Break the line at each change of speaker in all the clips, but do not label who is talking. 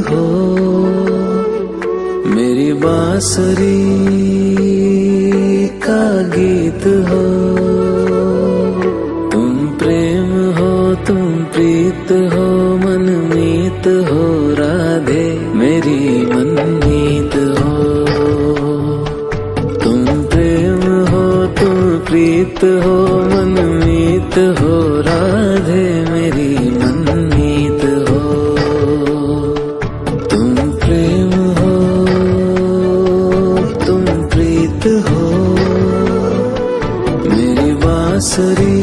हो, मेरी बांसुरी का गीत हो। तुम प्रेम हो, तुम प्रीत हो, मनमीत हो राधे मेरी मनमीत हो। तुम प्रेम हो, तुम प्रीत हो, मनमीत हो राधे मेरी मनमीत हो। तुम प्रेम हो, तुम प्रीत हो, मेरी बांसुरी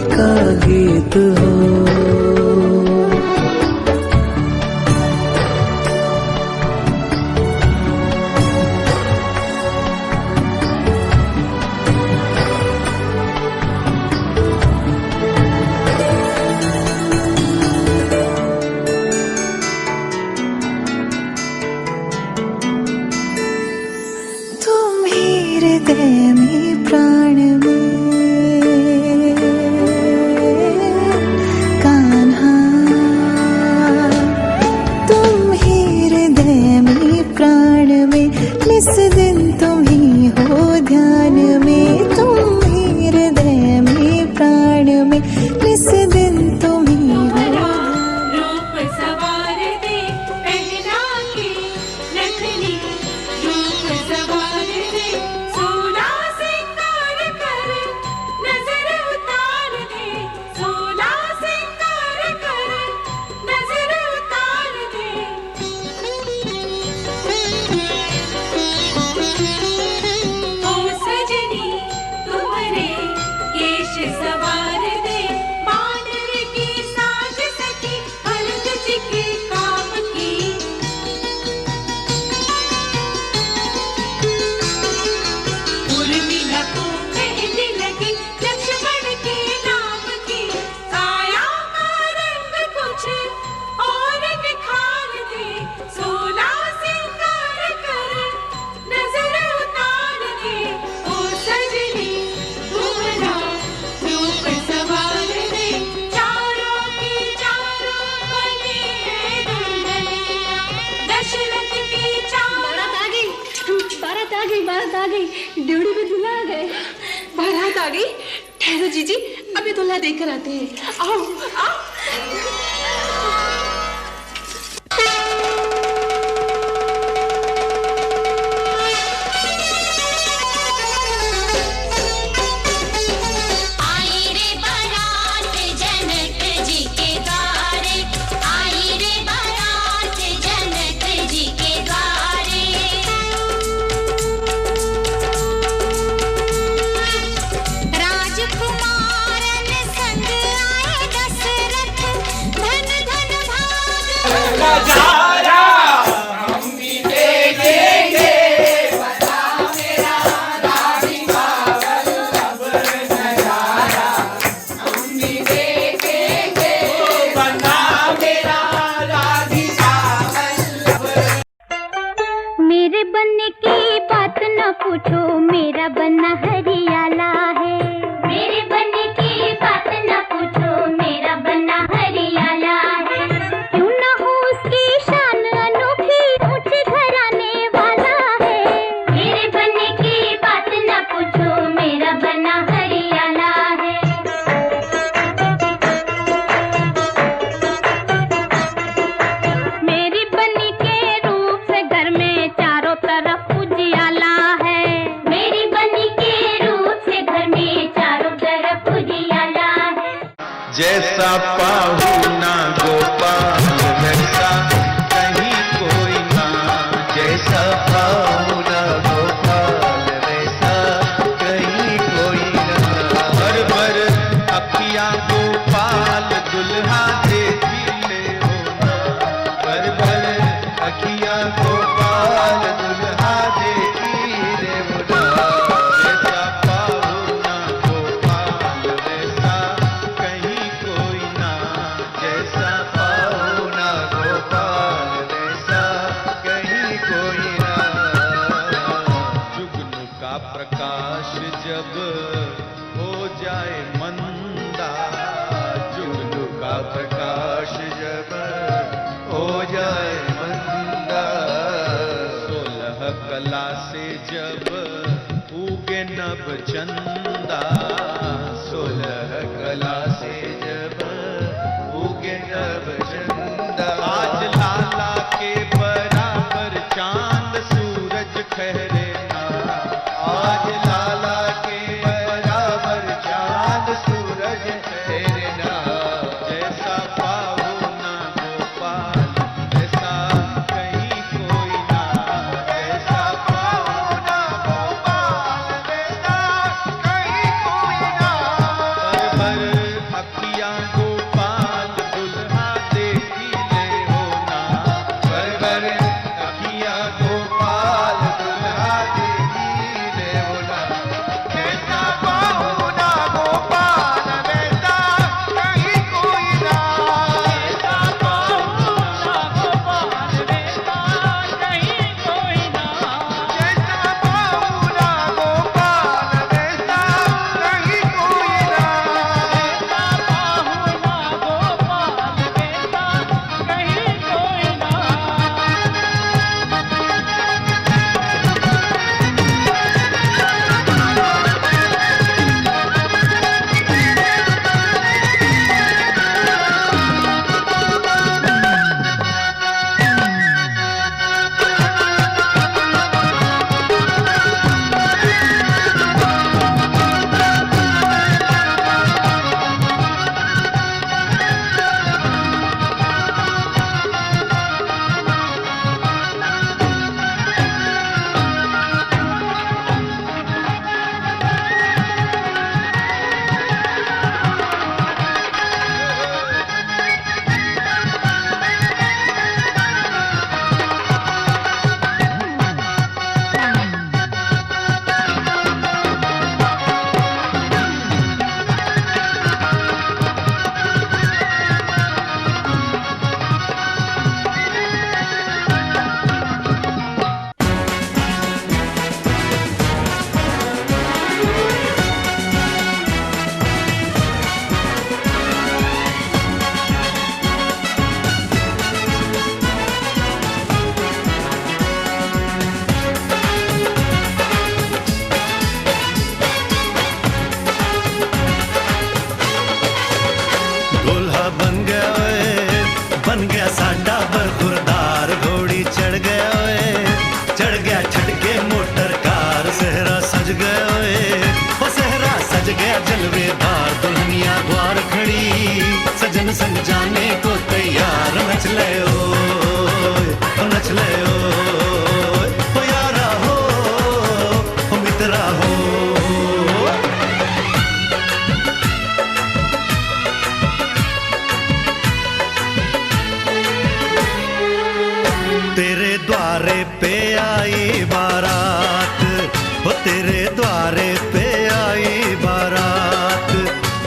का गीत हो।
हृदय में प्राण में कान्हा, तुम ही हृदय में प्राण में, निस दिन तुम ही हो ध्यान में। तुम ही हृदय में प्राण में, निस दिन तुम ही हो।
रूप सवार दे पहना के नथनी, रूप सवार दे सोला सिंगार कर, नजर उतार दे सोला सिंगार कर, नजर उतार दे। ओ सजनी तुम्हारे केश सवार दे, मानव की साज सकी भरत जी के काम की। उर्मिला को मेहंदी लगी लक्ष्मण के नाम की, काया का रंग कुछ और निखार दे सोला सिंगार कर, नजर उतार दे। ओ सजनी तुम्हारा रूप सवार दे, चारों की चारों बनी है दुल्हनिया, दशरथ की चारों।
बारात आ गई, बारात आ गई, ड्योढ़ी में दूल्हा आ गए।
बारात आ गई? ठहरो जीजी, अभी दूल्हा देखकर आते हैं। आओ आओ।
आई रे बारात जनक जी के द्वारे, आई रे बारात जनक जी के द्वारे। राजकुमारन संग आए दशरथ, धन धन भाग मेरे बनने की बात न पूछो, मेरा बनना हरियाला है। मेरे बनने की बात न पूछो, मेरा बनना हरियाला है। क्यों ना हो उसकी शान अनोखी, ऊंचे घराने वाला है। मेरे बनने की बात न पूछो, मेरा बनना हरियाला है। मेरी बन्नी के रूप से घर में चारों तरफ उजियाला है। मेरी बन्नी के रूप से घर में चारों तरफ उजियाला है।
जैसा पाहु ना गोपाल वैसा कहीं कोई ना, जैसा पाहु ना गोपाल वैसा कहीं कोई ना। भर भर अखियां गोपाल दुल्हा देखी ले हो ना, भर भर अखियां गोपाल दुल्हा देखी ले हो ना। जैसा पाहु ना गोपाल वैसा कहीं कोई ना, जैसा पाहु ना गोपाल वैसा कहीं कोई ना। जुगनू का प्रकाश जब हो जाए मंदा, जुगनू का प्रकाश जब कला से जब उगे नभ चंदा, 16 कला से जब उगे नभ चंदा। आज लाला के बराबर चांद सूरज ठहरे ना, आज लाला के बराबर चांद सूरज ठहरे ना। जैसा पाओ ना गोपाल जैसा कहीं कोई ना, जैसा पाओ ना गोपाल जैसा कहीं कोई ना। भर अखियां गोपाल दुल्हा देखी ले हो ना, भर अखियां गोपाल दुल्हा देखी ले हो ना। जैसा पाओ ना गोपाल वैसा कहीं कोई ना, जैसा पाओ ना गोपाल वैसा कहीं कोई ना। जैसा पाओ ना गोपाल वैसा कहीं कोई ना, जैसा पाओ ना गोपाल वैसा कहीं कोई
दूल्हा बन गया साडा बरखुरदार, घोड़ी चढ़ गया ओए, चढ़ गया छटके मोटर कार। सहरा सज गया ओए, ओ सहरा सज गया जलवेदार। दुल्हनिया द्वार खड़ी सजन संग जाने को तैयार। नच ले ओए, ओ नच ले ओए, ओ यारा हो, ओ मित्रा हो। तेरे द्वारे पे आई बारात, हो तेरे द्वारे पे आई बारात।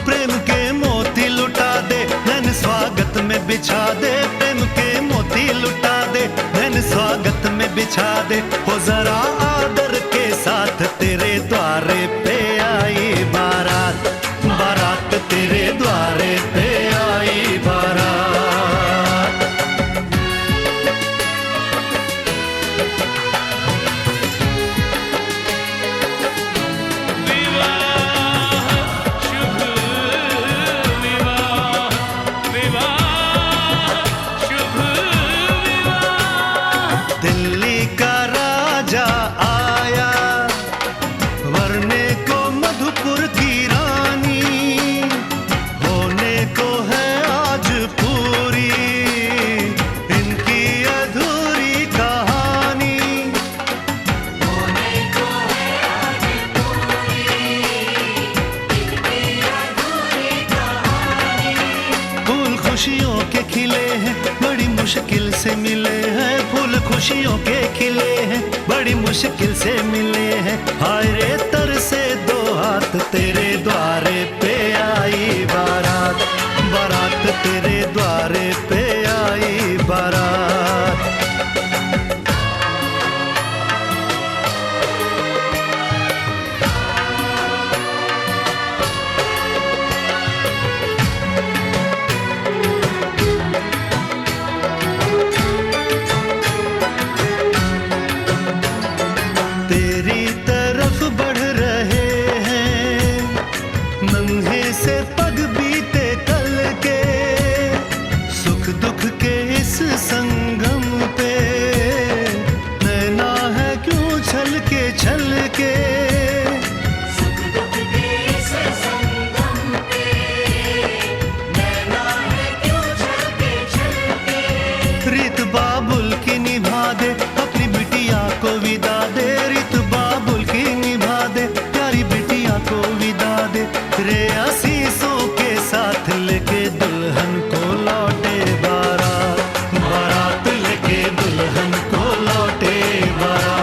प्रेम के मोती लुटा दे नैन स्वागत में बिछा दे, प्रेम के मोती लुटा दे नैन स्वागत में बिछा दे। हो जरा आदर के साथ तेरे द्वारे पे आई बारात, बारात तेरे द्वारे पे आई बारात। दिल्ली का राजा आया, वरने को मधुपुर की रानी, होने को है आज पूरी इनकी अधूरी कहानी। होने को है आज पूरी इनकी अधूरी कहानी। फूल खुशियों के खिले हैं बड़ी मुश्किल से मिले हैं, फूल खुशियों के खिले हैं बड़ी मुश्किल से मिले हैं। हाय रे तर से दो हाथ तेरे द्वारे पे आई बारात, बारात तेरे द्वारे पे आई बारात। छलके रीत बाबुल की निभा दे अपनी बिटिया को विदा दे, रीत बाबुल की निभा दे प्यारी बिटिया को विदा दे, रे आशीषों के साथ लेके दुल्हन को लौटे बारात, बारात लेके दुल्हन को लौटे बारात।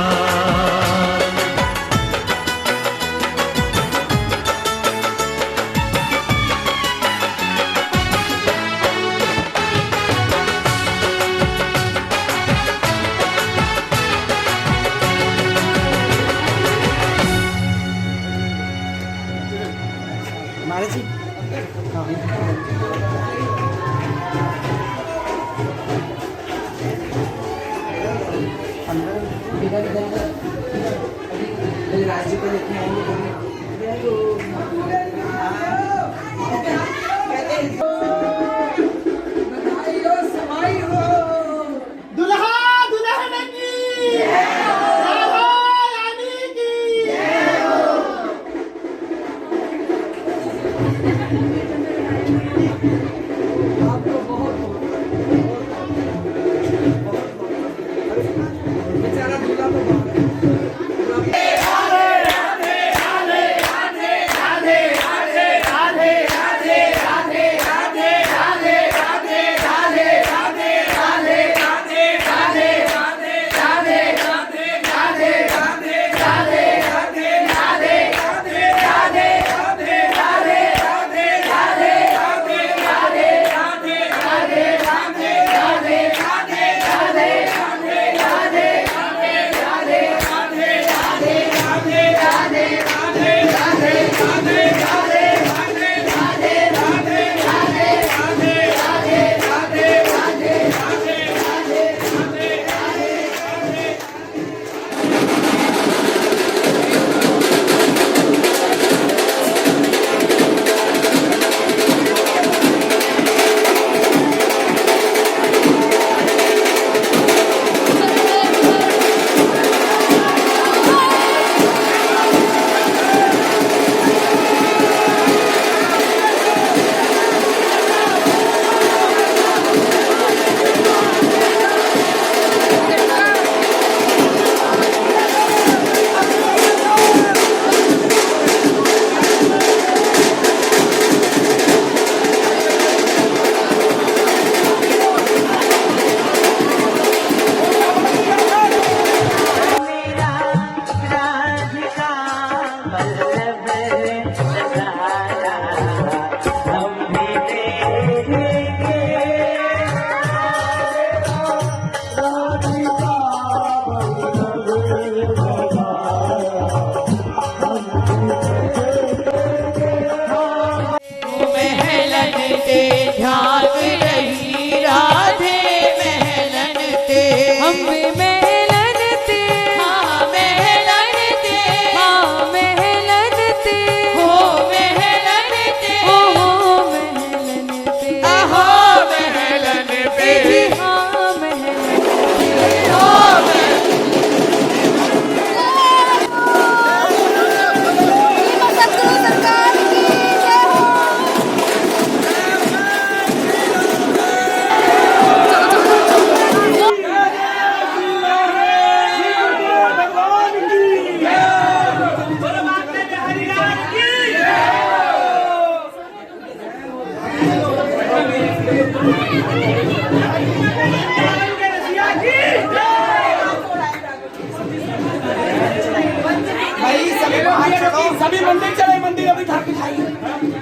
सभी मंदिर चले, मंदिर अभी ठाक खाइए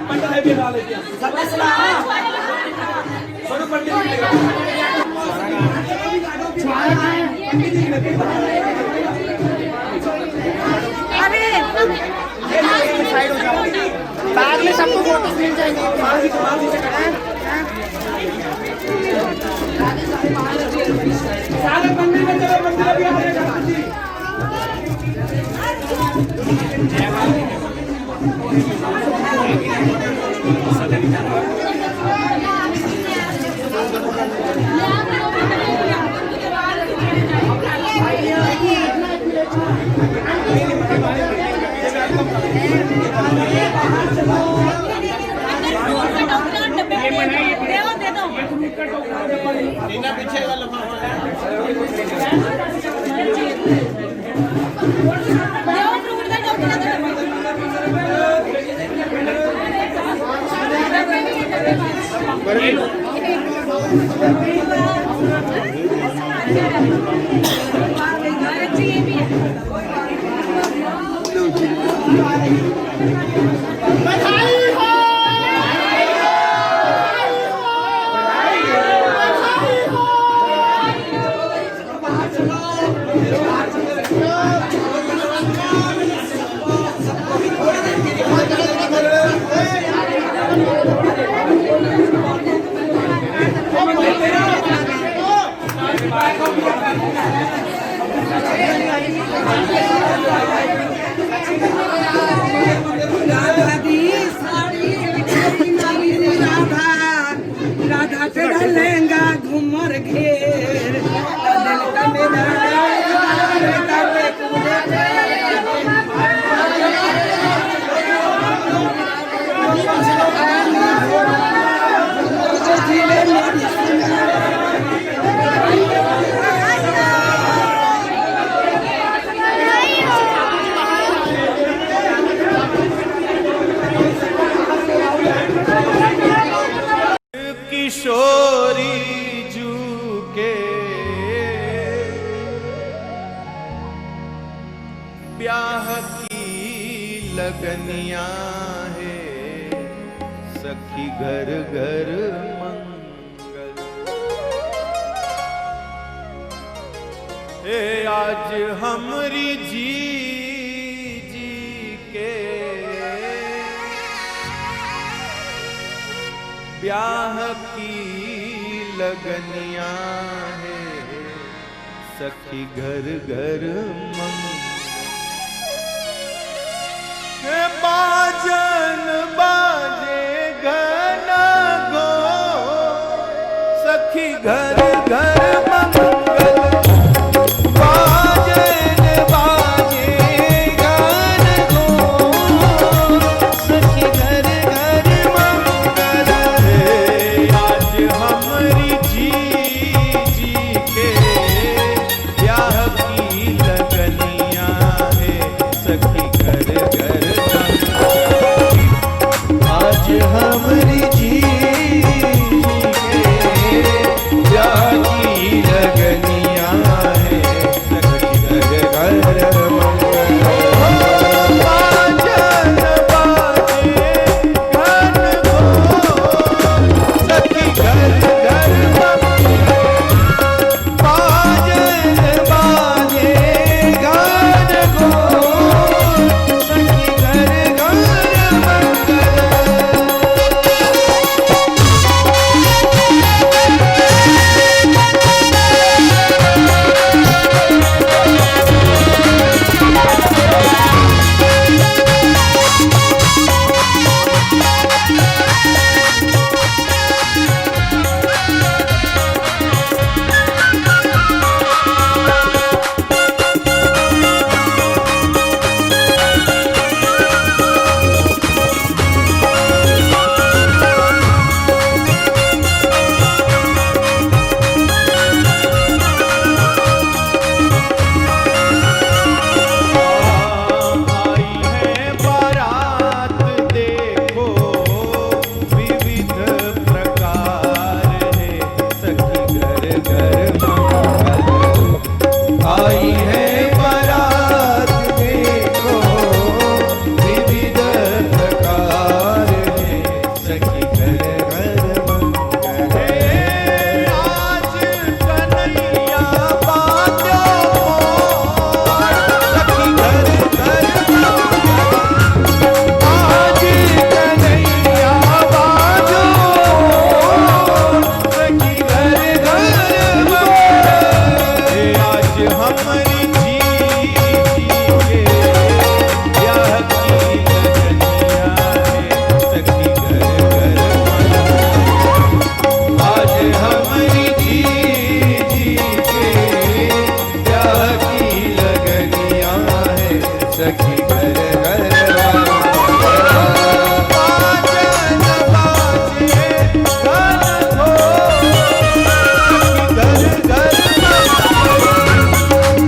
मंडल है बिना ले दिया सब सलाम स्वरूप पंडित मिलेगा
अरे
साइड हो जाओ, बाद में सबको फोटो मिल जाएंगे। सारे मंदिर में चले, मंदिर अभी आ जाएगा।
Yeah.
राधा दी साड़ी राधा राधा तेरा लहंगा घूमर घेर दिल का मेरा
किशोरी जू के ब्याह की लगनियां है सखी घर घर मंगल हे आज हमरी जी के ब्याह की लगनियां है सखी घर घर मंगल बाजन बाजे घन गो सखी घर घर मंगल बाजन बाजे घन गो सखी घर घर मंगल आज हमारी जी के ब्याह की लगन सखी घर घर बाजन बाजे गान हो सखी घर घर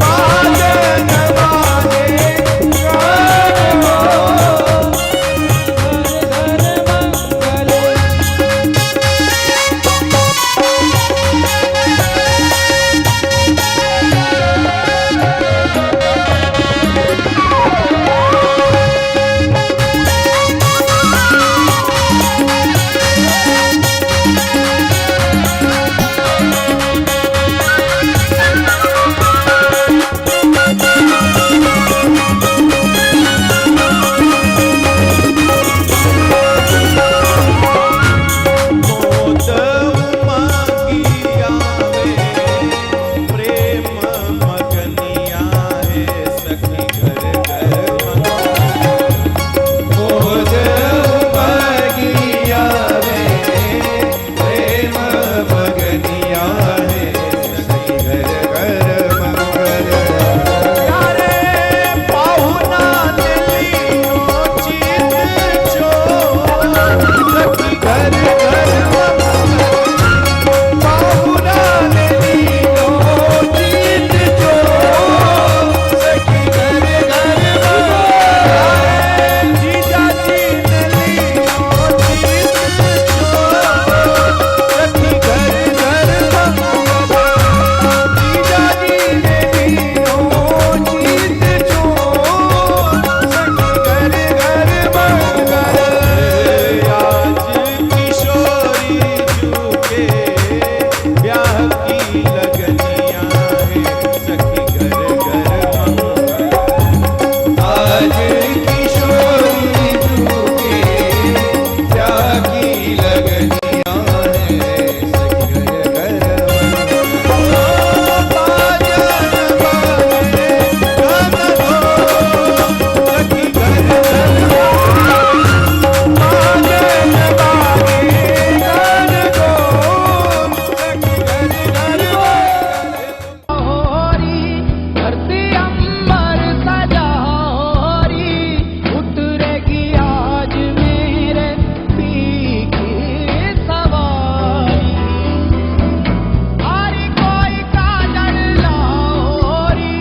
बाजन बाजे गान हो घर घर मोद उमगिया में प्रेम मगनिया है सखी घर घर मोद उमगिया में प्रेम मगनिया है सखी घर घर मंगल यारे पाहुना दिलियो चित चो सखी घर घर पाहुना दिलियो चित चो सखी घर घर जीजा जी दिलियो चित चो सखी घर घर जीजा जी दिलियो चित चो सखी घर घर मंगल आज किशोरी चूके ब्याह की लगनिया है सखी घर घर मंगल आज किशोरी चूके ब्याह की लगनिया है सखी घर घर मंगल बाजन बाजे गान हो सखी घर घर बाजन बाजे गान हो सखी घर घर होरी धरती अंबर सजा होरी उतरेगी आज मेरे पी की सवारी आरी कोई काजल लाओरी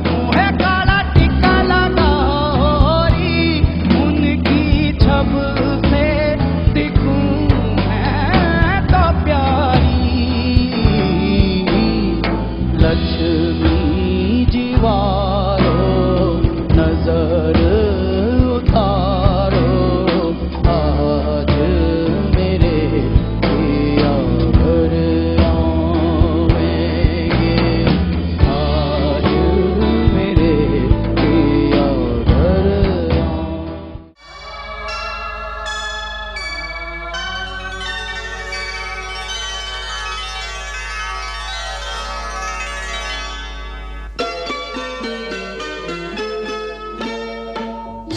मुहे काला टिक्का लगाओरी उनकी छब से दिखूं मैं तो प्यारी लक्ष्मी जीवारो नजर उतारो आज मेरे पिया घर आवेंगे आज मेरे पिया घर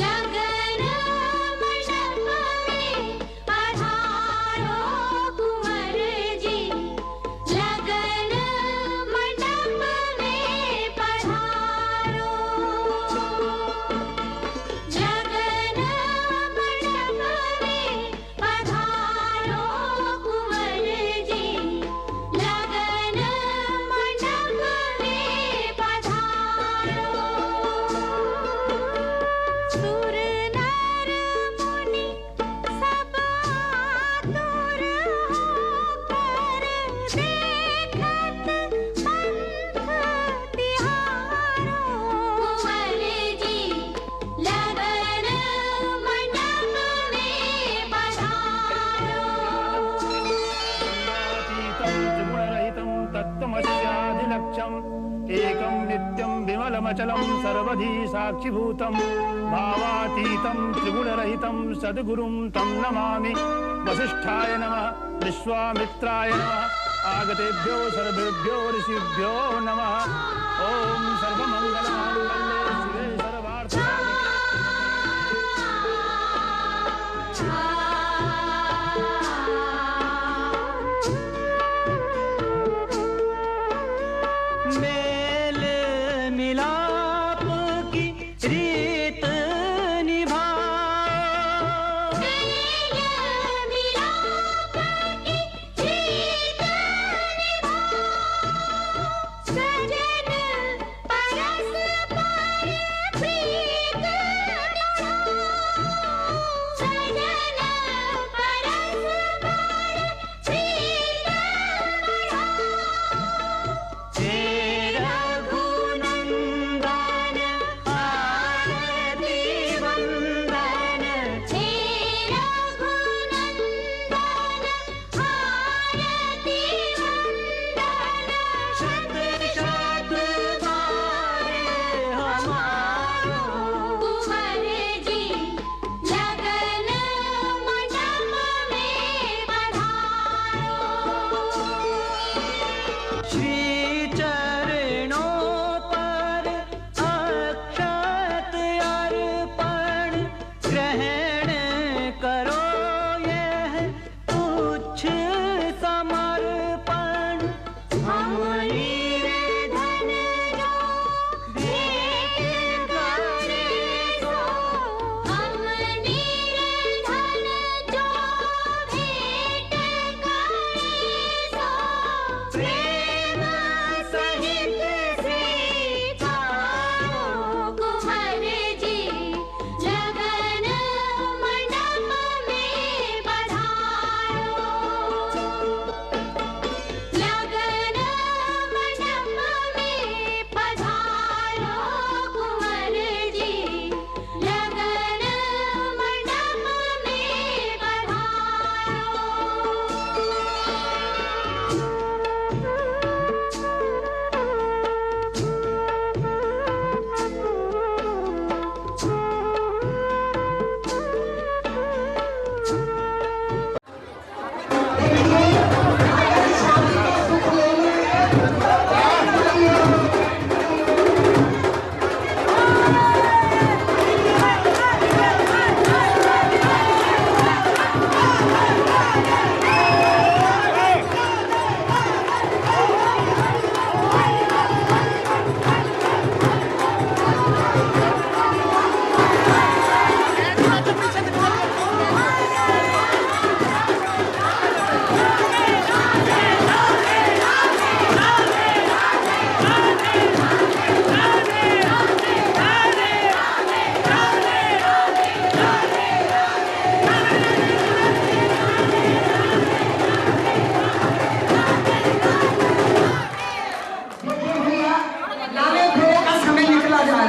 लगन मंडप में पधारो कुंवर जी लगन मंडप में पधारो लगन मंडप में पधारो कुंवर जी लगन मंडप में पधारो सुर नर मुनि सब आतुर होकर देखत पंथ तिहारो कुंवर जी लगन मंडप में पधारो
त्रिगुणरहितं तत्त्वमस्याधिलक्ष्यम् एकं नित्यं विमलमचलं सर्वधी साक्षिभूतं भावातीतं त्रिगुणरहितं सद्गुरुं तं नमामि वसिष्ठाय नमः विश्वामित्राय नमः आगतेभ्यो सर्वेभ्यो ऋषिभ्यो नमः ॐ सर्वमङ्गलमाङ्गल्ये शिवे सर्वार्थसाधिके
मेल मिलाप की रीत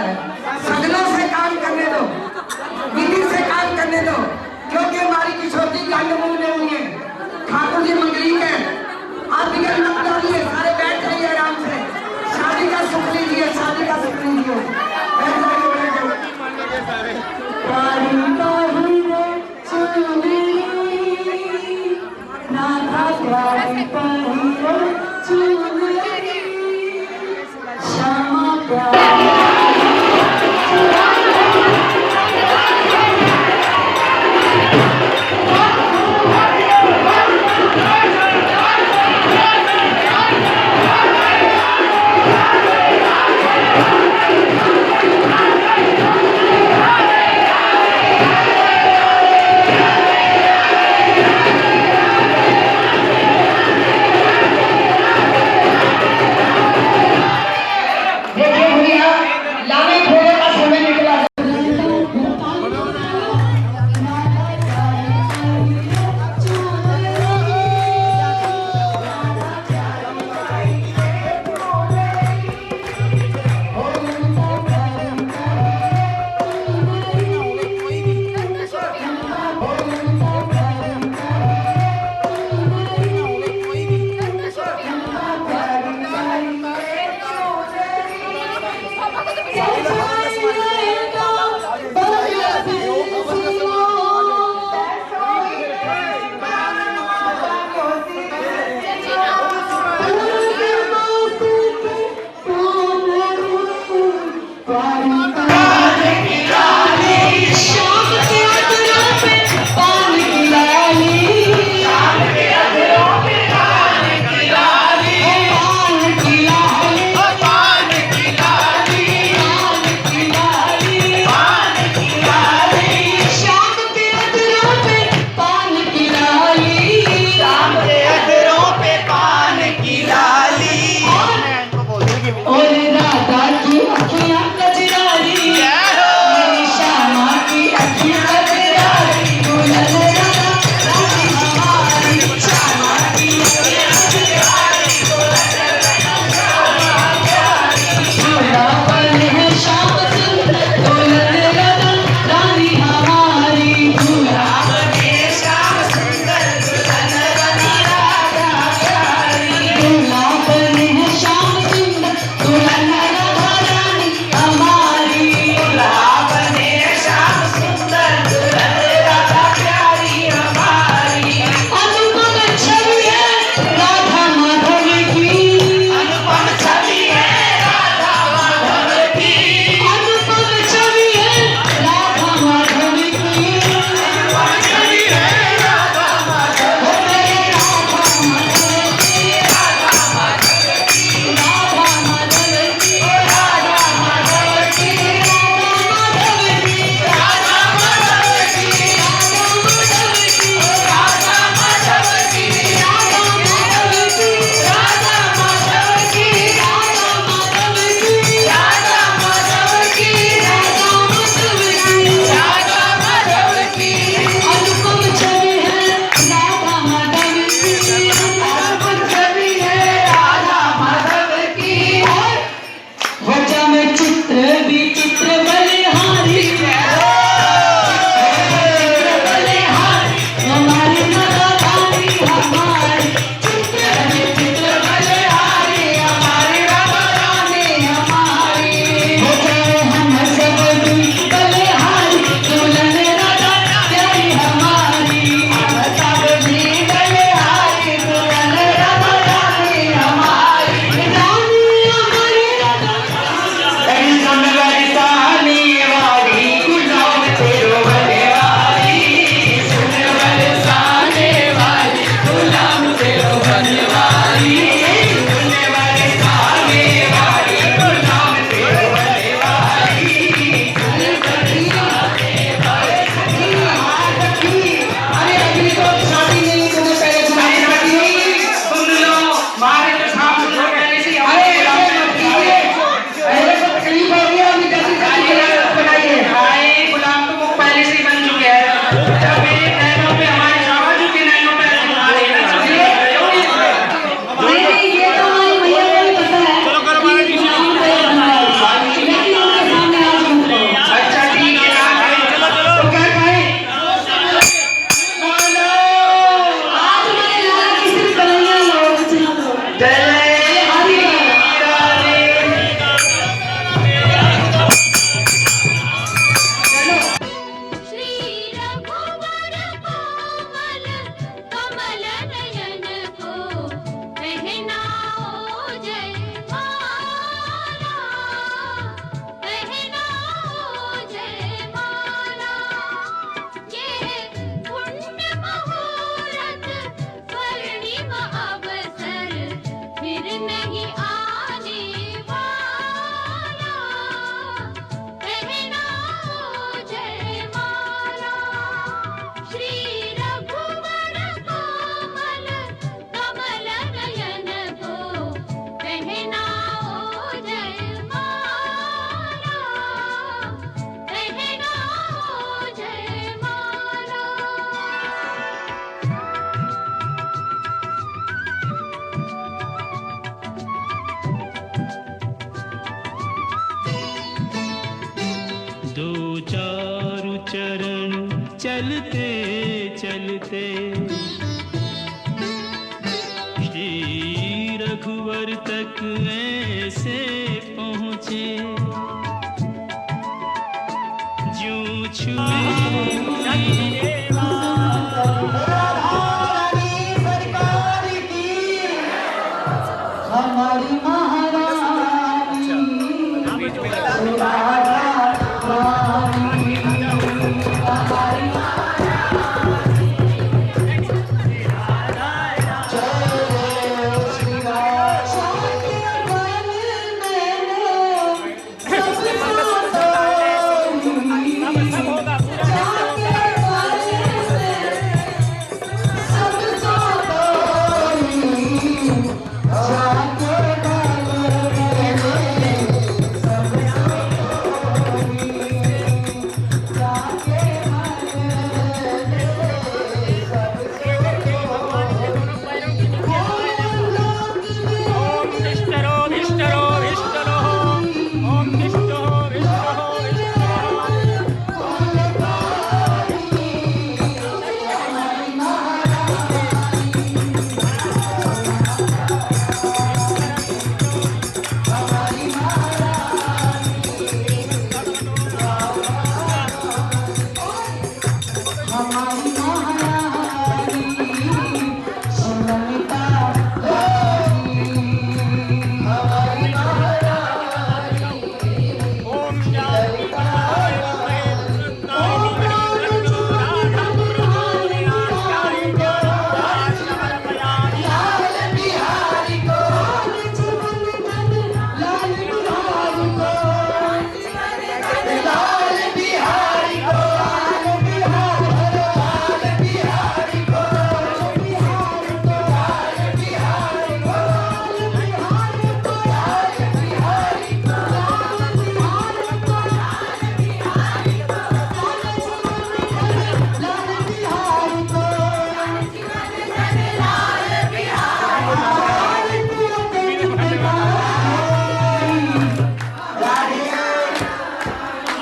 है। सदनों से काम करने दो, विधि से काम करने दो, क्योंकि हमारी किशोर जी गंड मूंगने हुई है, ठाकुर जी मंगली है। आप बिगड़ मत डालिए, सारे बैठ जाइए आराम से, शादी का सुख लीजिए, शादी का सुख लीजिए। बैठ जाइए, बैठ जाइए। प्यारी बाही रे चुनरी, राधा प्यारी बाही रे चुनरी, श्यामा प्यारी। और राधा की अखियां कजरारी
दो चारु चरण चलते चलते श्री रघुवर तक ऐसे पहुँचे ज्यों छुए
हमारी महारानी राधा रानी हमारी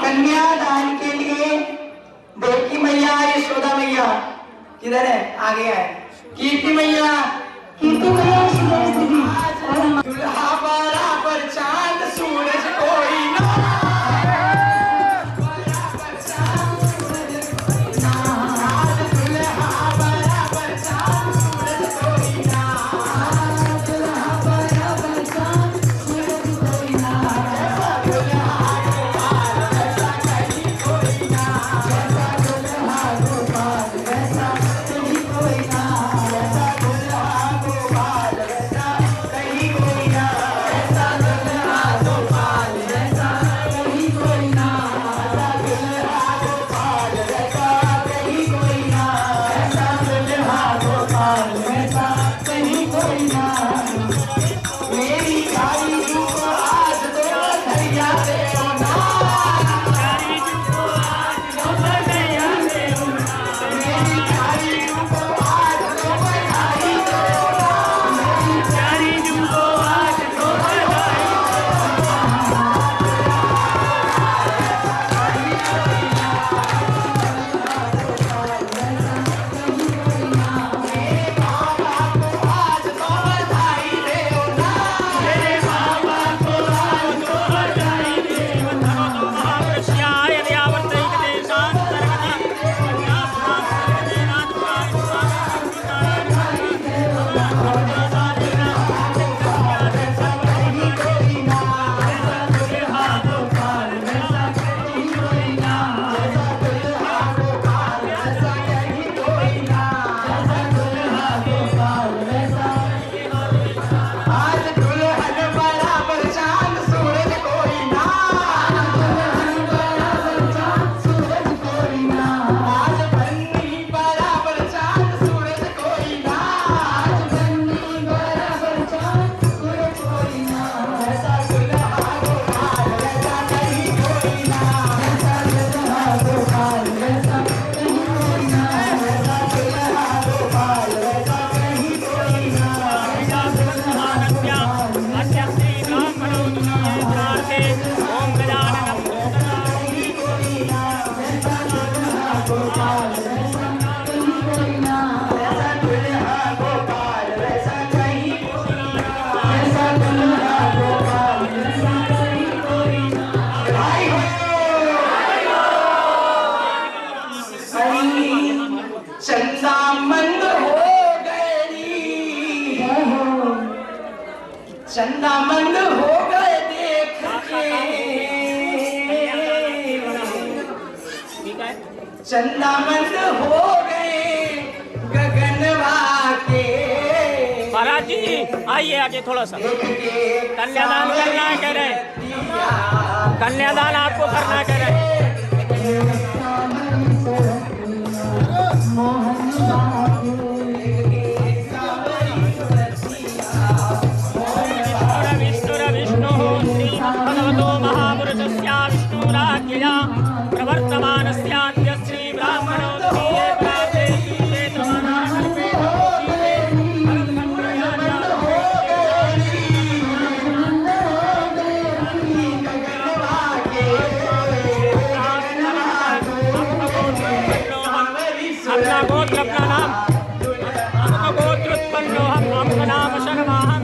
कन्यादान के लिए देवकी मैया यशोदा मैया किधर है? आगे है कीर्ति मैया। कीर्ति मैया दुल्हा बराबर चांद सूरज कोई ना चंदामंद हो गए देख के, चंदामंद हो गए गगनवा के।
महाराज जी आइए आगे थोड़ा सा। कन्यादान करना कह रहे हैं, कन्यादान आपको करना कह रहे हैं। भगवतो महापुरुषस्य विष्णुराज्ञया प्रवर्तमानस्याद्य श्री ब्राह्मणोत्सवे प्राते क्षेत्रमानाकल्पे अपना गोत्र अपना नाम आपका गोत्र उत्पन्न हम आपका नाम शर्माहम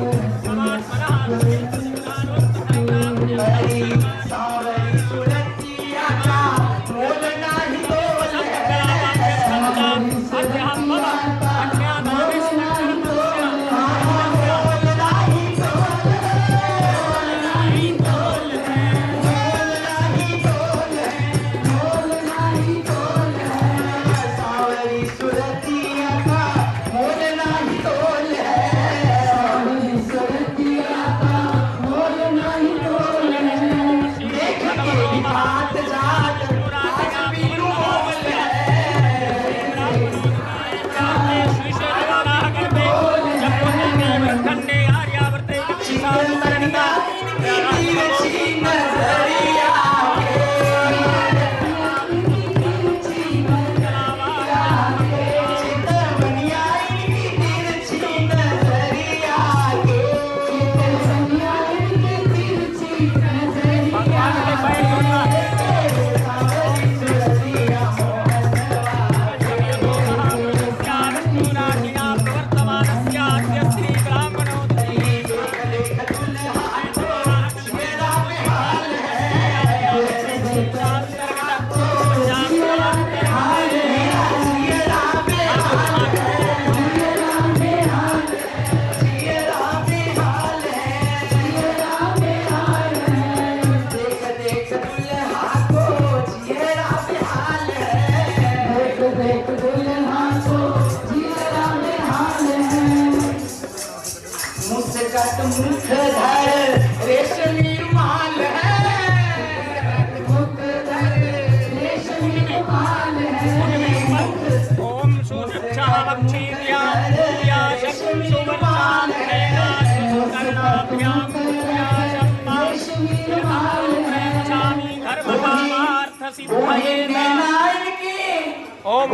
ओम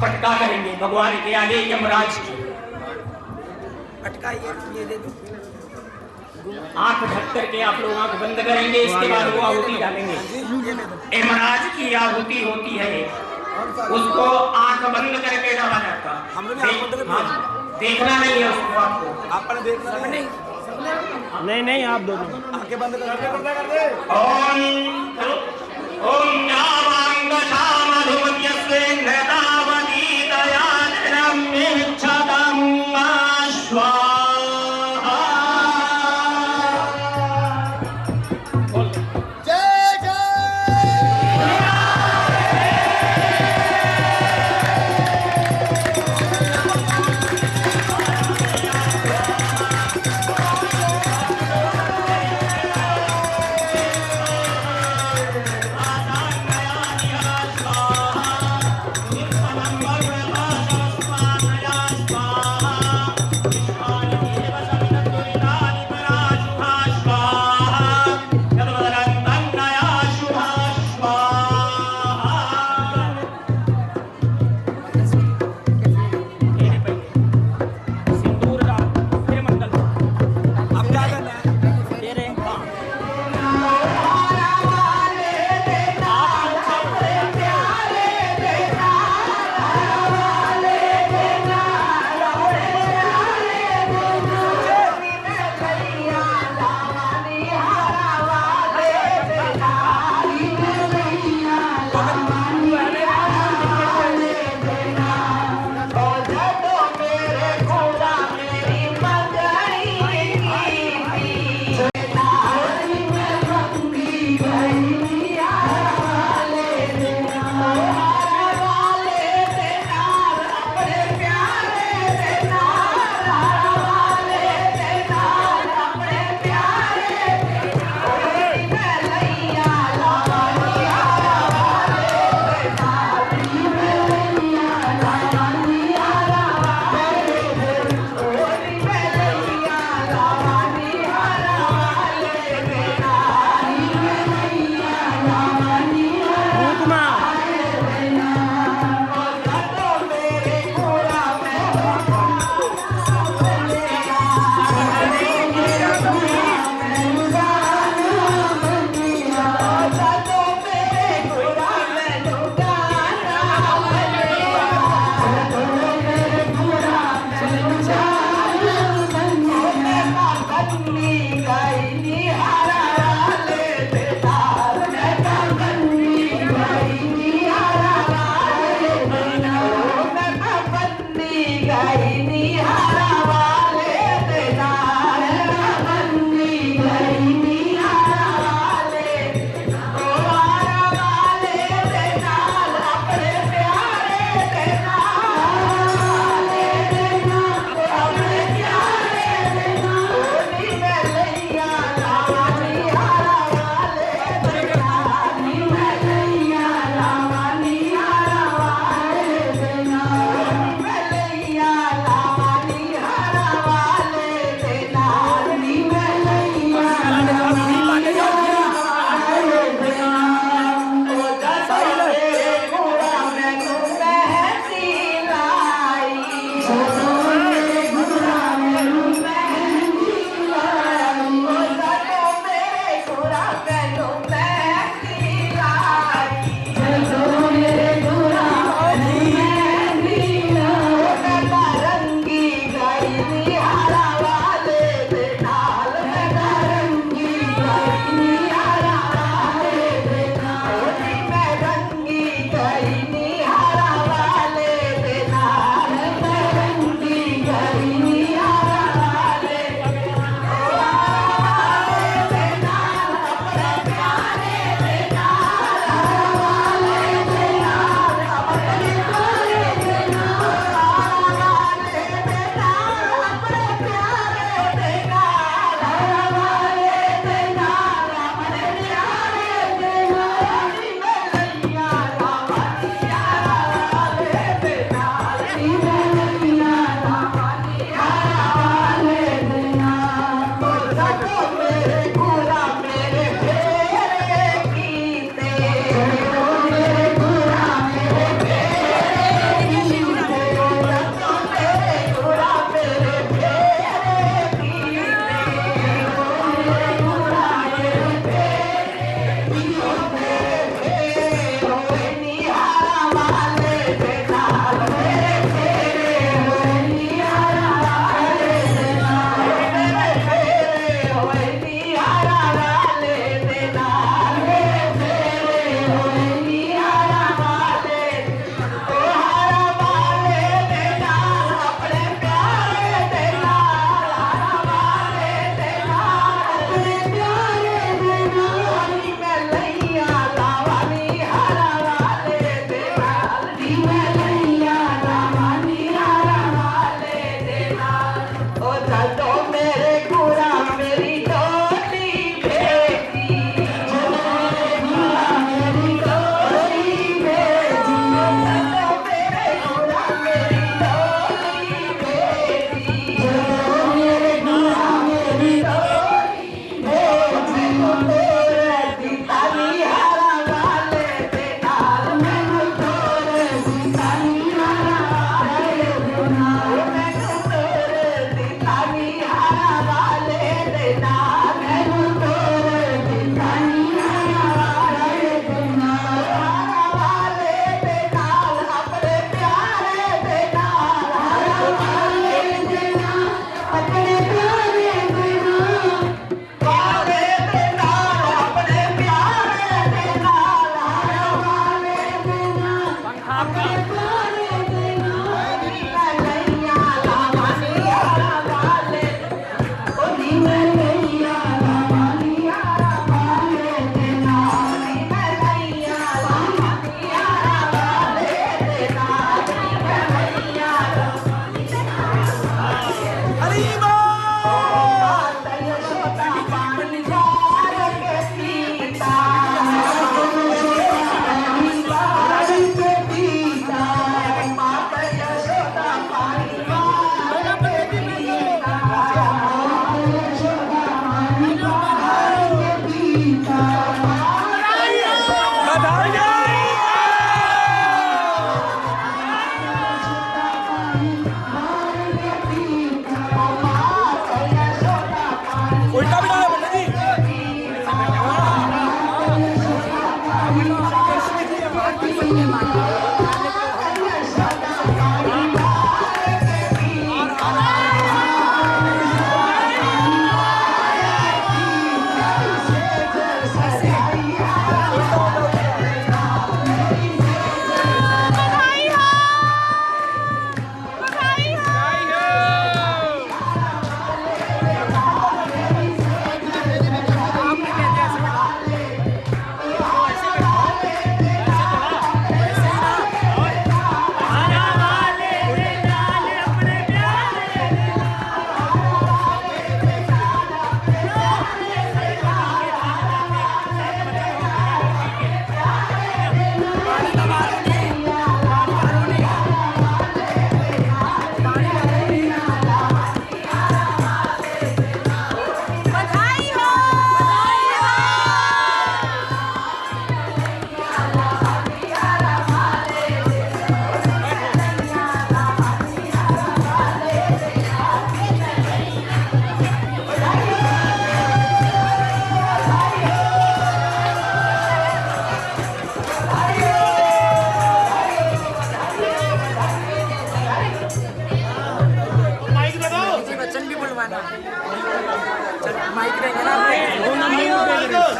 पटका करेंगे भगवान के आगे यमराज की। आंख ढक करके आप लोग आंख बंद करेंगे, इसके बाद वो आहुति डालेंगे। यमराज की आहुति होती है, उसको आंख बंद करके डाला जाता। देखना नहीं है उसको, आपको आपने देखना नहीं, आप दोनों आंखें बंद कर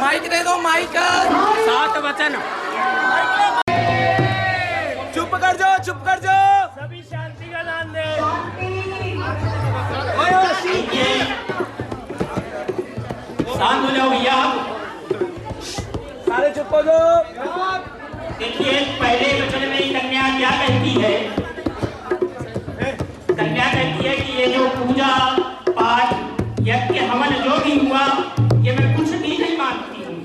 माइक दे दो माइक।
7 वचन।
चुप कर जाओ, चुप कर जाओ।
सभी शांति का दान दे।
शांत हो जाओ भैया,
सारे चुप हो जाओ।
देखिए पहले वचन में कन्या क्या कहती है? कन्या कहती है कि ये जो पूजा पाठ यज्ञ हवन जो भी हुआ ये मैं कुछ भी नहीं मानती हूँ।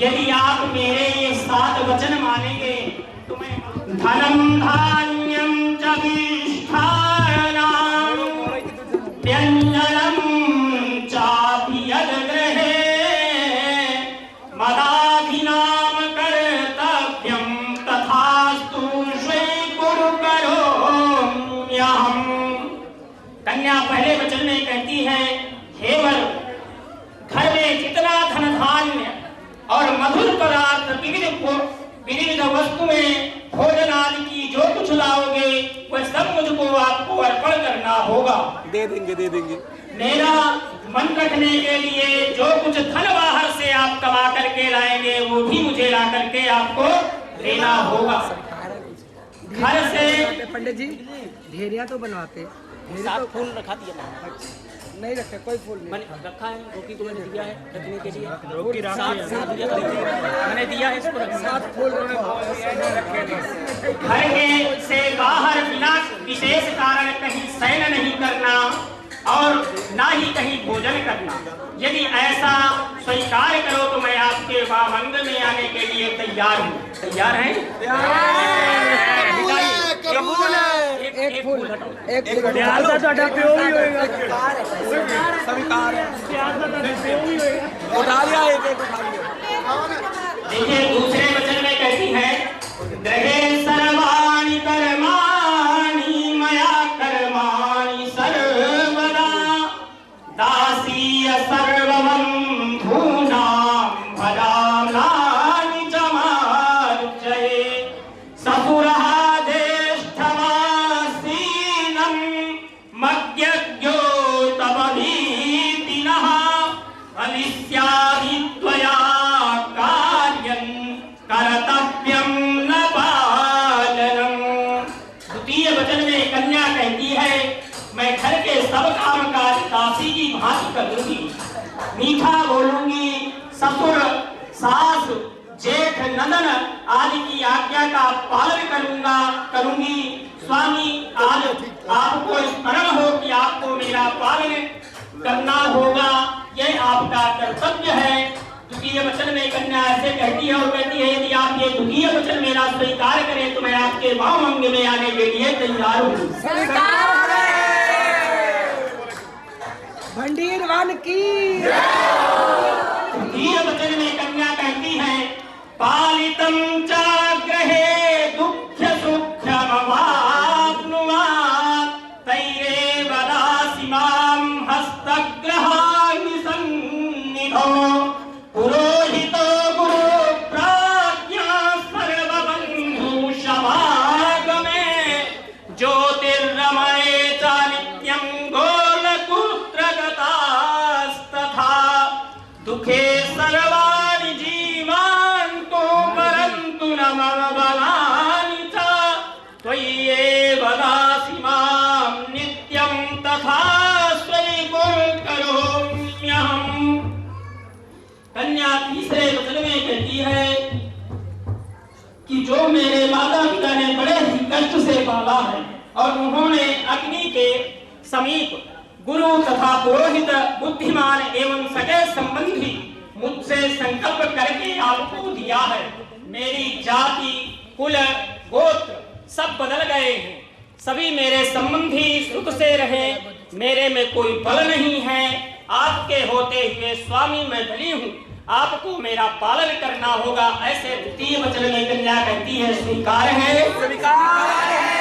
यदि आप मेरे ये 7 वचन मानेंगे तो मैं धनम धान्यम च विष्ठानाम व्यंजनम चापि यद्गृहे मदाभिनाम कर्तव्यम तथास्तु स्वीकुरु करोम्यहम्। कन्या पहले वचन में कहती है, हे वर, घर में जितना धन धान्य और मधुर पदार्थ विविध वस्तुएं भोजन आदि की जो कुछ लाओगे वह सब मुझको आपको अर्पण करना होगा।
दे देंगे।
मेरा मन रखने के लिए जो कुछ धन बाहर से आप कमा करके लाएंगे वो भी मुझे ला करके आपको देना होगा। घर से
पंडित जी ढेरिया तो बनवाते,
सात फूल रखा दिया
नहीं रखे कोई फूल नहीं
रखा है। रोकी को मैंने दिया है रखने के लिए, रोकी मैंने दिया है इसको रखने।
7 फूल
घर के से बाहर बिना विशेष कारण कहीं शयन नहीं करना और ना ही कहीं भोजन करना। यदि ऐसा स्वीकार करो तो मैं आपके वामंग में आने के लिए तैयार हूँ। तैयार हैं?
एक फूल उठा लिया
देखिए दूसरे वचन में कैसी है, ग्रहे सर्वाणि कर्माणि मया कर्माणि सर्वदा दासीय सर्वं भूनां भजाम्नानि च मार्जये ससुरः ज्येष्ठमासीनं मज्ञज्ञो तव भीतिनः भविष्यामि त्वया कर्तव्यम न पालनम। द्वितीय वचन में कन्या कहती है मैं घर के सब काम काज दासी की भांति करूंगी, मीठा बोलूंगी, ससुर सास जेठ नंदन आदि की आज्ञा का पालन करूंगी। स्वामी आज आपको स्मरण हो कि आपको मेरा पालन करना होगा, यह आपका कर्तव्य है। द्वितीय वचन में कन्या ऐसे कहती है और कहती है यदि आप ये द्वितीय वचन मेरा स्वीकार करें तो मैं आपके वामंग में आने के लिए तैयार हूँ।
भंडीरवान की
द्वितीय वचन में कन्या कहती है पालितम चाग्रहे दुःख सुखमवाप्नुयात् तैरेव दासी मां हस्तग्रहाणि सन्निधौ पुरोहितो गुरु प्राज्ञा सर्वबन्धु समागमे ज्योतिर्रमणे च नित्यं गोलपुत्र गतास्तथा दुखे सर्वाणि जीवान्तो परन्तु न मम बलानि च त्वय्येव दासी मां नित्यं तथा स्वीकुर्करोम्यहम्। कन्या तीसरे वचन में कहती है कि जो मेरे माता पिता ने बड़े ही कष्ट से पाला है और उन्होंने अग्नि के समीप गुरु तथा पुरोहित बुद्धिमान एवं सगे संबंधी मुझसे संकल्प करके आपको दिया है। मेरी जाति कुल गोत्र सब बदल गए हैं, सभी मेरे संबंधी सुख से रहे, मेरे में कोई बल नहीं है। आपके होते हुए स्वामी मैं बली हूँ, आपको मेरा पालन करना होगा। ऐसे द्वितीय वचन में कन्या कहती है स्वीकार है, स्वीकार है।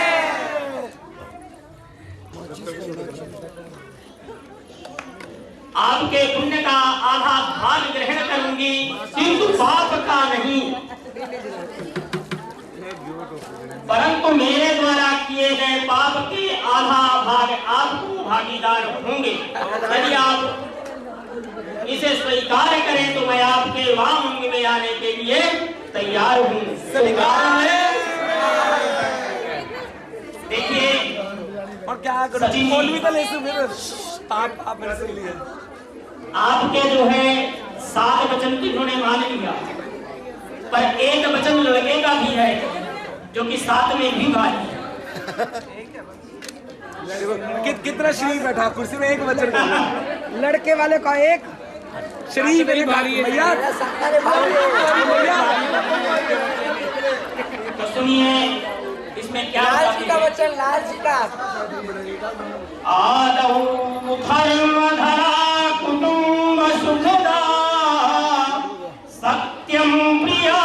आपके पुण्य का आधा भाग ग्रहण करूंगी किंतु पाप का नहीं, परंतु मेरे द्वारा किए गए पाप के आधा भाग आपको भागीदार होंगे। यदि आप इसे स्वीकार करें तो मैं आपके वामंग में आने के लिए तैयार हूँ। स्वीकार है। देखिए
और क्या
आपके जो है 7 वचन जिन्होंने मान लिया, पर एक वचन लड़के का भी है जो कि 7 में भी भारी है।
कितना शरीफ बैठा कुर्सी में, एक वचन
लड़के वाले का एक
शरीफ मेरी भारी है भैया।
तो सुनिए इसमें क्या
वचन, लाल जी का
आदौ धर्मधरा कुटुंब सुखदा सत्यम प्रिया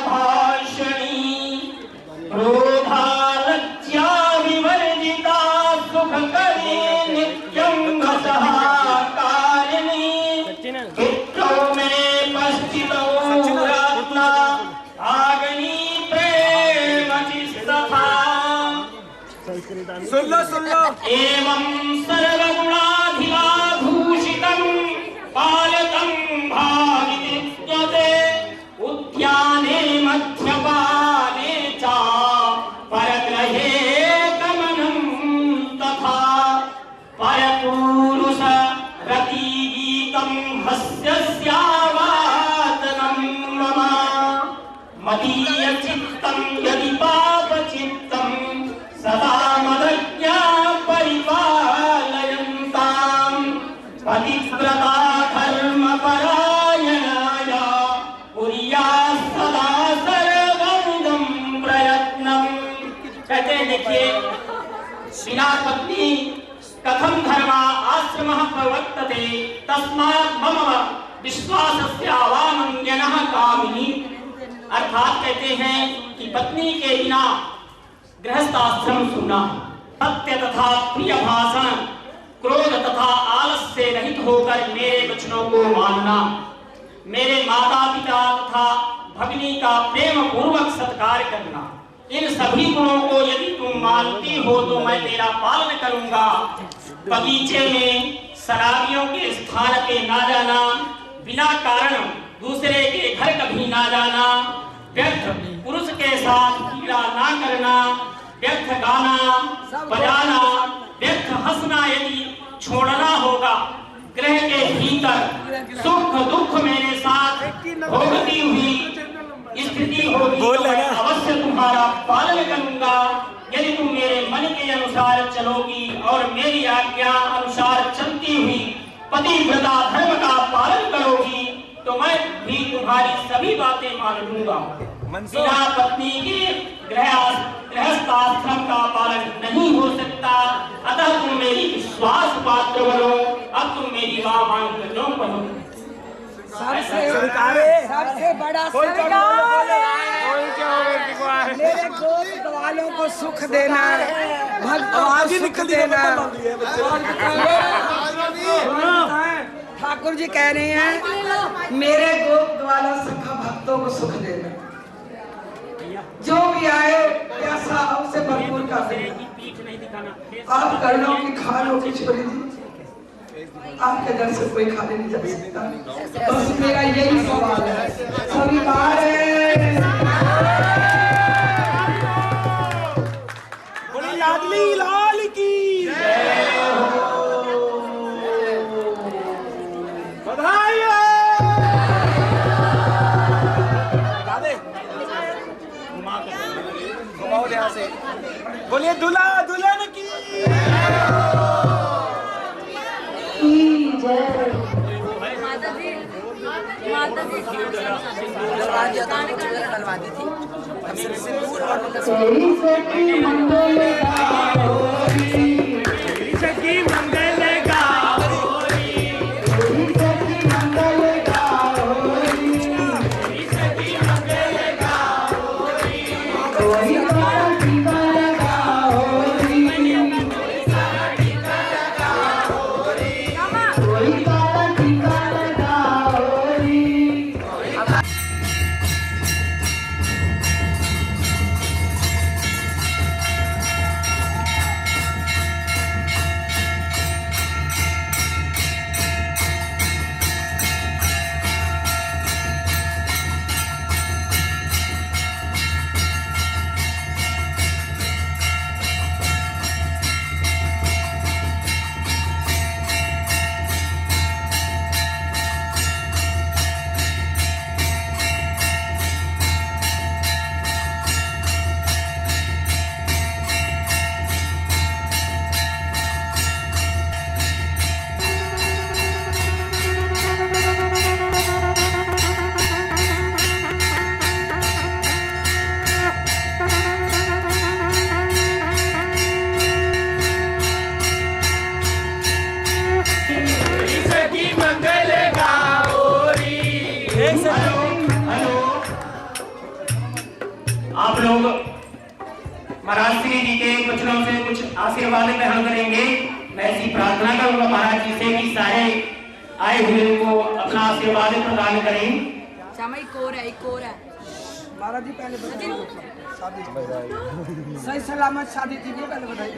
भाषणी क्रोधा लज्जा विवर्जिता सुख करे नित्यं वसहा कारिणी पितरों में
सुन लो
एवं सर्वगुणाधिलाभूषितं पालकं भावित्युच्यते उद्याने मध्यपाने च परग्रहे गमनं तथा परपुरुष रतिगीतं हस्यस्यावातनं मम मदीयचित्तं यदि पापचित्तं सदा मदज्ञा परिपालयन्ताम् पतिव्रता धर्मपरायणाय कुर्यात् सदा सर्वविधं प्रयत्नम्। कहते हैं देखिए, बिना पत्नी कथं धर्मा आश्रमः प्रवर्तते तस्मात् मम विश्वासस्य अवामन्यनः कामिनी। अर्थात कहते हैं कि पत्नी के बिना गृहस्थ आश्रम सुनना, सत्य तथा प्रिय भाषण, क्रोध तथा आलस से रहित होकर मेरे वचनों को मानना, मेरे माता पिता तथा भगिनी का प्रेम पूर्वक सत्कार करना, इन सभी गुणों को यदि तुम मानती हो तो मैं तेरा पालन करूंगा। बगीचे में शराबियों के स्थान पे ना जाना, बिना कारण दूसरे के घर कभी ना जाना, व्यर्थ पुरुष के साथ कीड़ा ना करना, व्यर्थ गाना बजाना, व्यर्थ हंसना यदि छोड़ना होगा, गृह के भीतर सुख दुख मेरे साथ भोगती हुई स्थिति होगी तो मैं अवश्य तुम्हारा पालन करूंगा। यदि तुम मेरे मन के अनुसार चलोगी और मेरी आज्ञा अनुसार चलती हुई पतिव्रता धर्म का पालन करोगी तो मैं भी तुम्हारी सभी बातें मान लूंगा। बिना पत्नी के गृहस्थ आश्रम का पालन नहीं हो सकता, अतः तुम मेरी विश्वास पात्र बनो। अब तुम मेरी मां मांग क्यों बनो।
सबसे बड़ा मेरे गोद वालों को सुख देना, भक्तों को सुख देना। ठाकुर जी कह रहे हैं मेरे गोद वाला सखा भक्तों को सुख देना, जो भी आए ऐसा उसे भरपूर कर देना। आप कर्णों की खानों की छोड़ी दी, आपके दर से कोई खाने नहीं जा सकता। बस मेरा यही सवाल है, स्वीकार है।
लाडली लाल की बधाई हो। बोलिए दूल्हा दुल्हन की
डलवा दी थी।
आप लोग महाराज श्री जी के वचनों से कुछ आशीर्वाद ग्रहण करेंगे। मैं ऐसी प्रार्थना करूंगा महाराज जी से कि सारे आए हुए को अपना आशीर्वाद प्रदान करें।
एक और है महाराज जी पहले बधाई शादी सही सलामत शादी कीजिए, पहले बधाई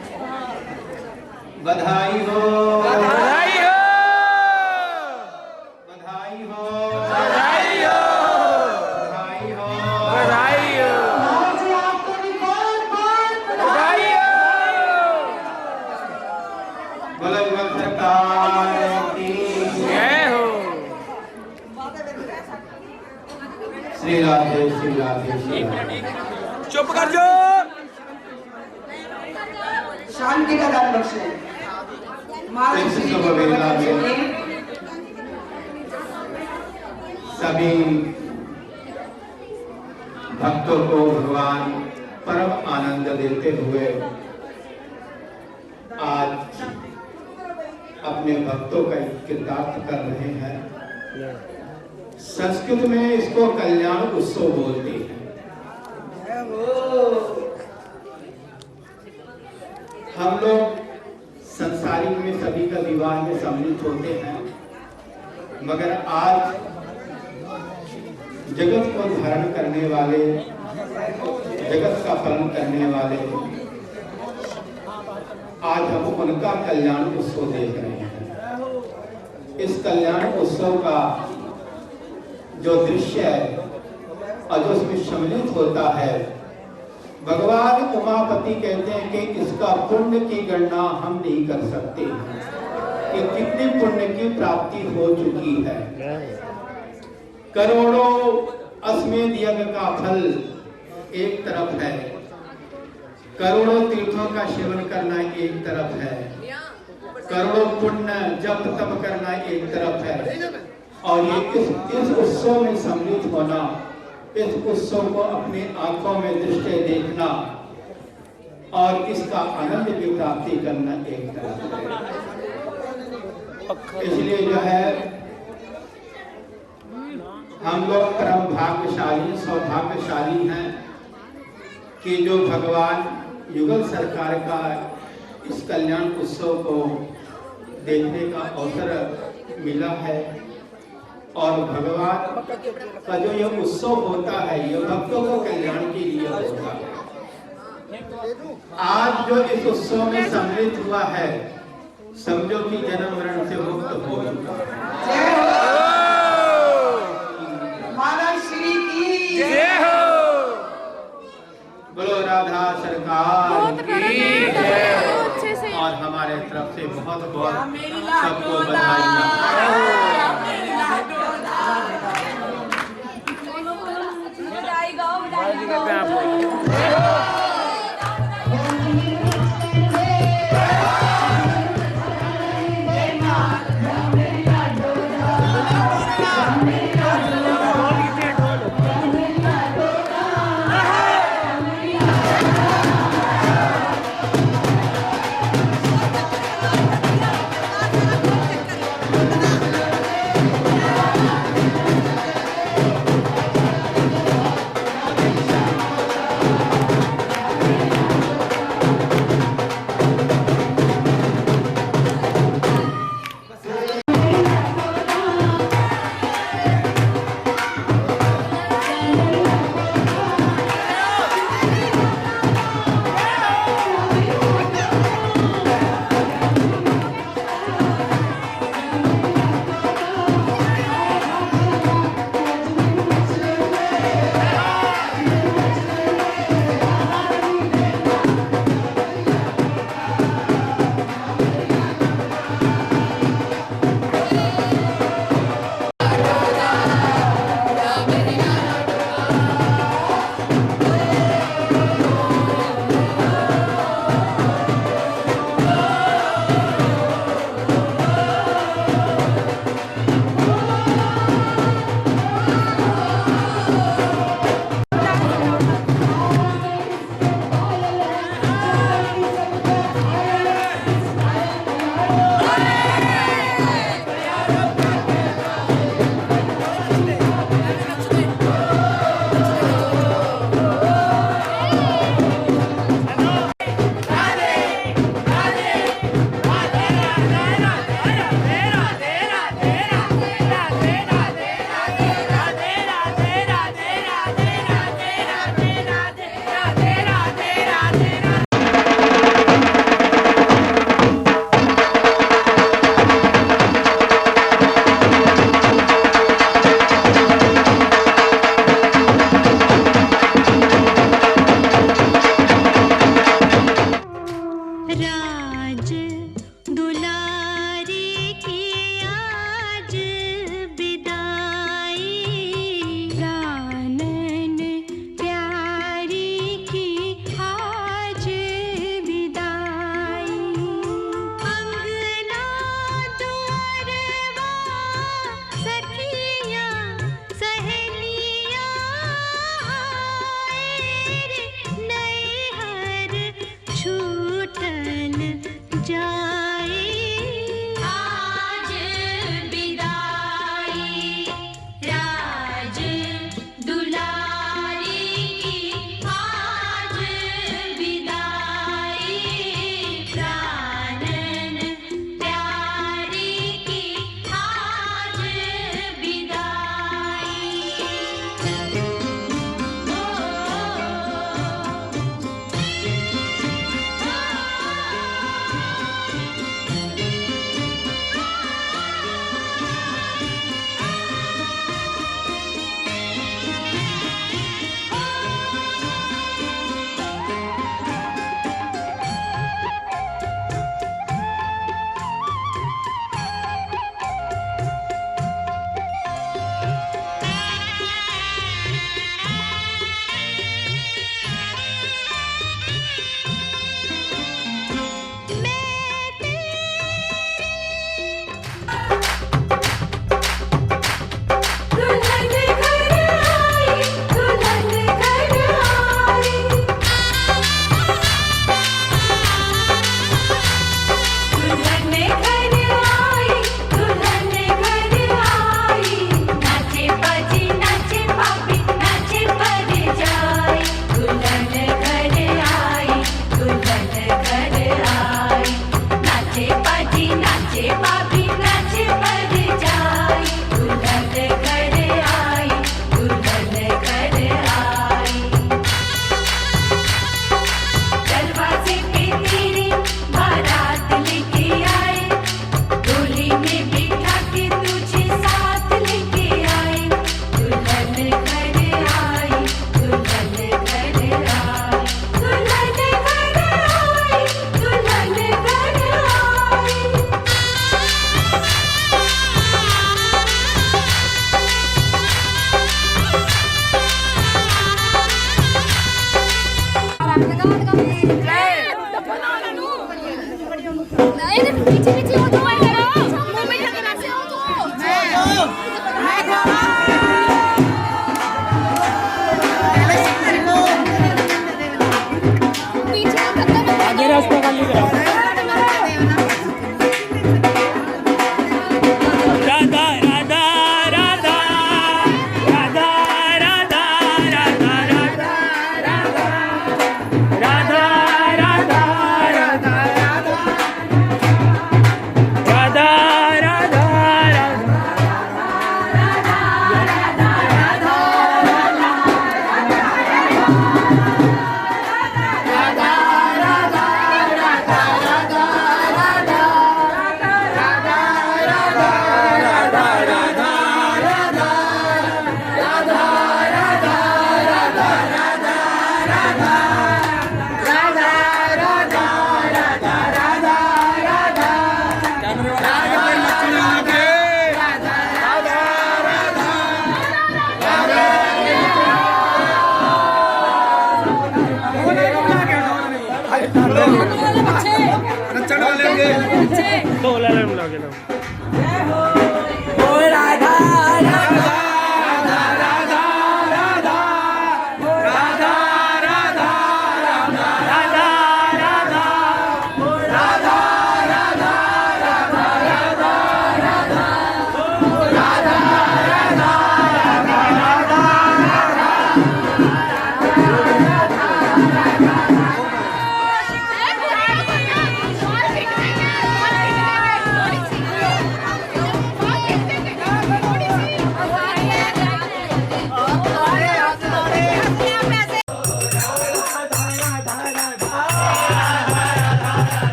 बधाई हो,
बधाई हो,
बधाई हो,
बधाई हो,
बधाई हो,
बधाई हो, बधाई हो।
बोलो बोलो सरकार की
जय हो।
श्री राधे श्री राधे श्री राधे।
चुप कर जो।
शांति का दान बख्शे। महाराज श्री जी के बच्चे ने
सभी भक्तों को भगवान परम आनंद देते हुए आज अपने भक्तों का कृतार्थ कर रहे हैं। संस्कृत में इसको कल्याण उत्सव बोलते हैं। हम लोग संसारिक में सभी का विवाह में सम्मिलित होते हैं, मगर आज जगत को धारण करने वाले, जगत का पालन करने वाले, आज हम उनका कल्याण उत्सव देख रहे हैं। इस कल्याण उत्सव का जो दृश्य है और जो उसमें सम्मिलित होता है, भगवान उमापति कहते हैं कि इसका पुण्य की गणना हम नहीं कर सकते कि कितनी पुण्य की प्राप्ति हो चुकी है। करोड़ों अश्वमेध यज्ञ का फल एक तरफ है, करोड़ों तीर्थों का सेवन करना एक तरफ है, करोड़ों पुण्य जप तप करना एक तरफ है, और ये इस उत्सव में सम्मिलित होना, इस उत्सव को अपनी आंखों में दृष्टि देखना और इसका आनंद की प्राप्ति करना एक तरफ है। इसलिए जो है हम लोग परम भाग्यशाली सौभाग्यशाली हैं कि जो भगवान युगल सरकार का इस कल्याण उत्सव को देखने का अवसर मिला है। और भगवान का जो ये उत्सव होता है, ये भक्तों को कल्याण के लिए होता है। आज जो इस उत्सव में सम्मिलित हुआ है, समझो कि जन्म मरण से मुक्त हो चुका है।
महाराज श्री की
जय हो।
बोलो राधा सरकार की जय। और हमारे तरफ से बहुत बहुत सबको बधाई।
पीछे पीछे हो तो मुंह में ढक्कन ऐसे हो तो
आगे रास्ता खाली करा राधा राधा राधा राधा राधा राधा राधा राधा राधा राधा राधा राधा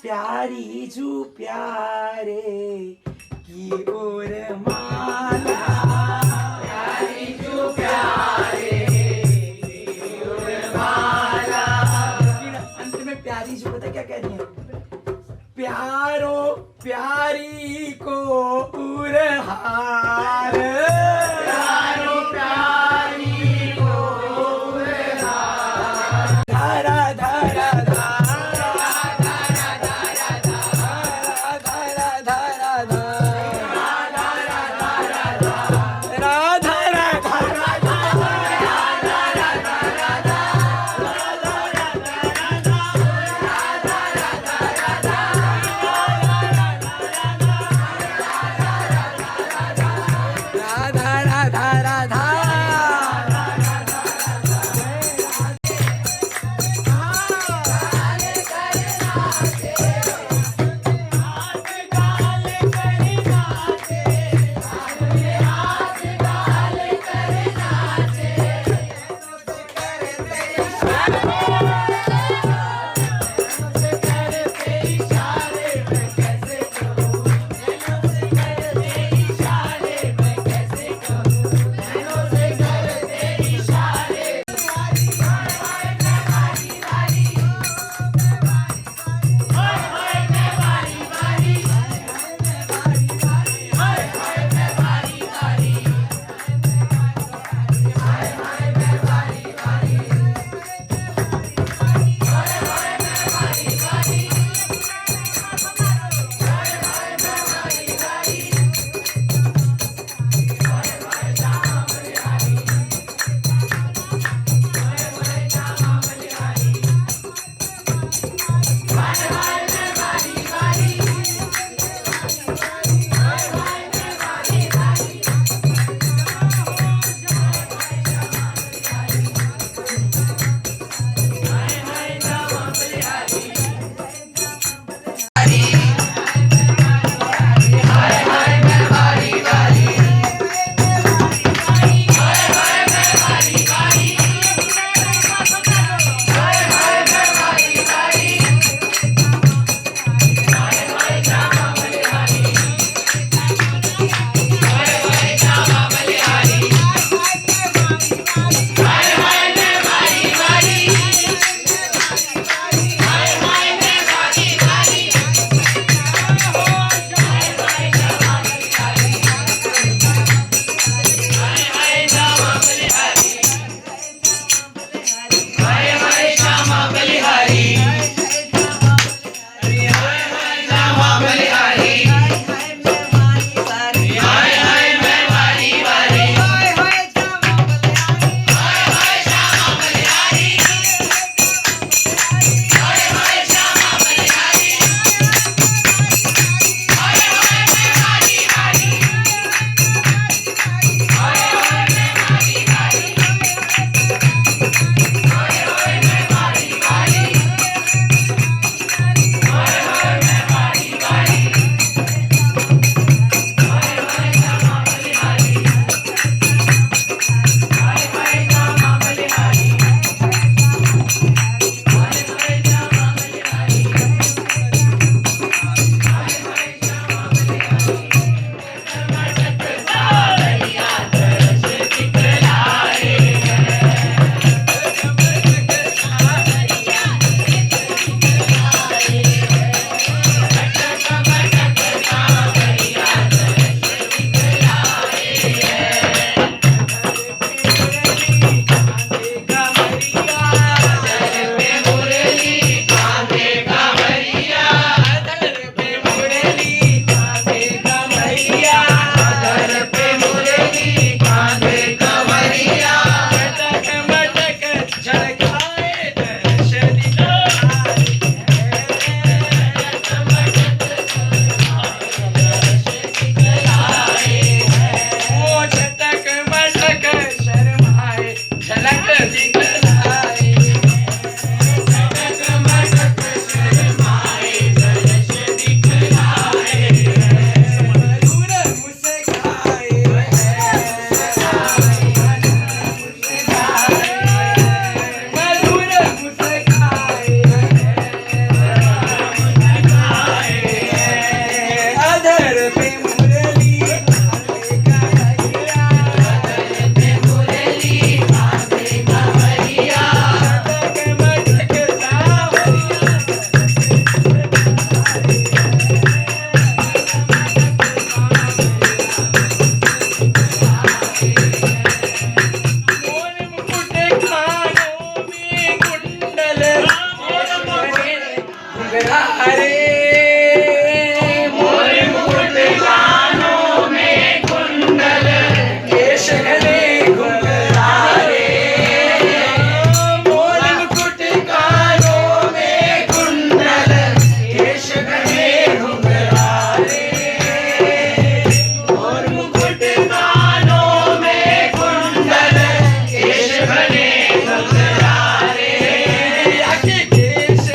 प्यारी जू प्यारे की ओर माला प्यारी जू प्यारे की ओर माला। अंत में प्यारी जू पता क्या कह रही है? प्यारो प्यारी को उरहार प्यारो प्यारी को उरहार धारा धारा अरे मोर मुकुट कानों में कुंडल केश घने घुंघराले मोर मुकुट कानों में कुंडल केश घने घुंघराले मोर मुकुट कानों में कुंडल केश घने घुंघराले आके केश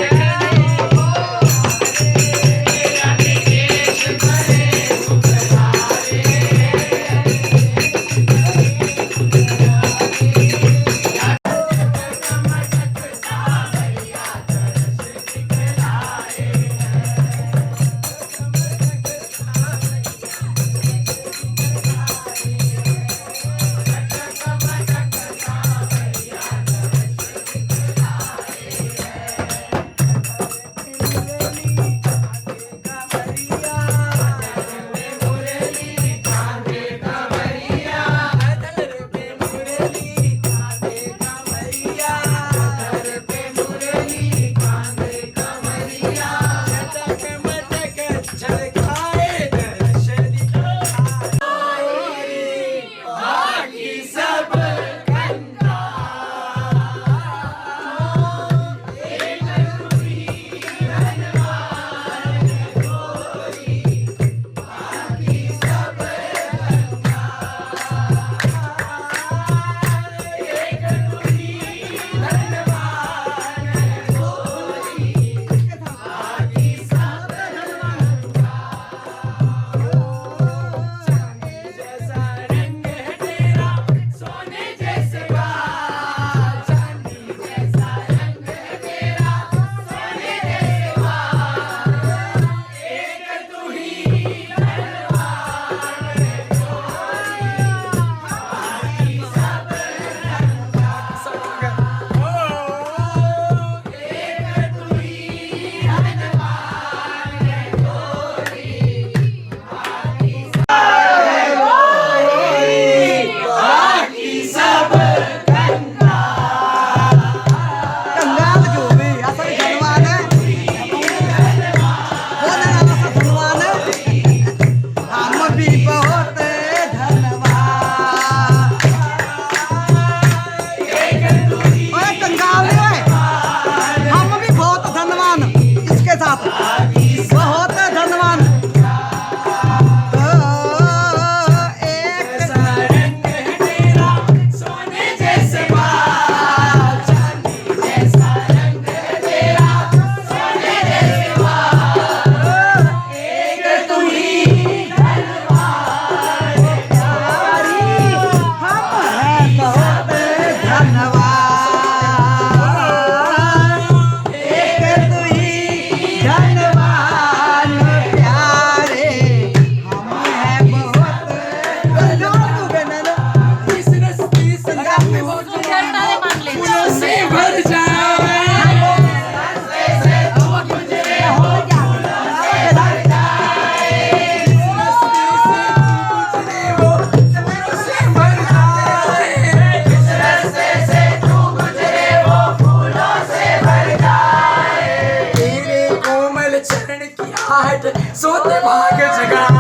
सोते भाग जगा